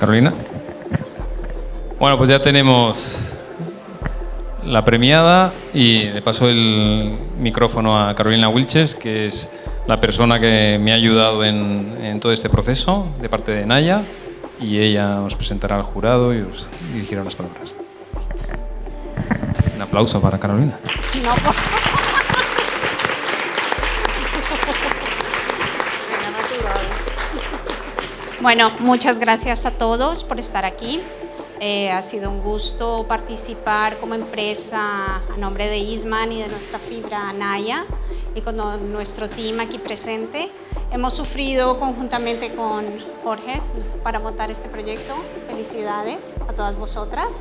Carolina. Bueno, pues ya tenemos la premiada y le paso el micrófono a Carolina Wilches, que es la persona que me ha ayudado en todo este proceso de parte de Naya, y ella os presentará al jurado y os dirigirá las palabras. Un aplauso para Carolina. No, por favor. Bueno, muchas gracias a todos por estar aquí. Ha sido un gusto participar como empresa a nombre de Eastman y de nuestra fibra Naya y con nuestro team aquí presente. Hemos sufrido conjuntamente con Jorge para montar este proyecto. Felicidades a todas vosotras.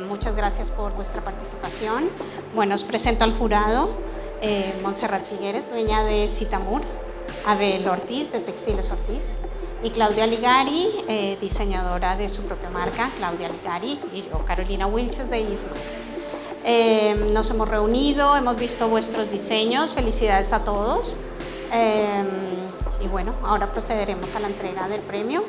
Muchas gracias por vuestra participación. Bueno, os presento al jurado. Montserrat Figueres, dueña de Citamur, Abel Ortiz, de Textiles Ortiz, y Claudia Ligari, diseñadora de su propia marca, Claudia Ligari, y yo, Carolina Wilches, de Eastman. Nos hemos reunido, hemos visto vuestros diseños, felicidades a todos. Y bueno, ahora procederemos a la entrega del premio.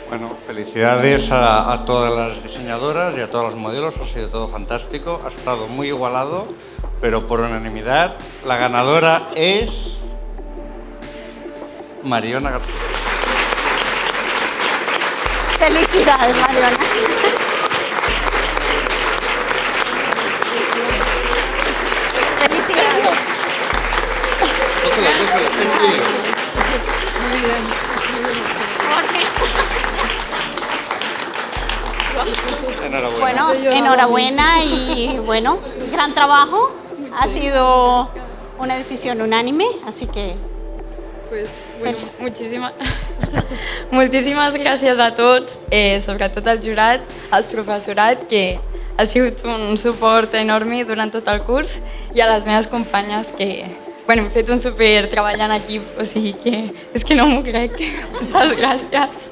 Bueno, felicidades a todas las diseñadoras y a todos los modelos, ha sido todo fantástico, ha estado muy igualado, pero por unanimidad la ganadora es Mariona García. Felicidades, Mariona. Felicidades. Muy bien. Jorge. Enhorabuena. Bueno, enhorabuena y bueno, gran trabajo. Ha sido una decisión unánime, así que... Pues, bueno, moltíssimes gràcies a tots, sobretot al jurat, al professorat, que ha sigut un suport enorme durant tot el curs, i a les meves companyes que hem fet un super treball en equip, o sigui que és que no m'ho crec. Moltes gràcies.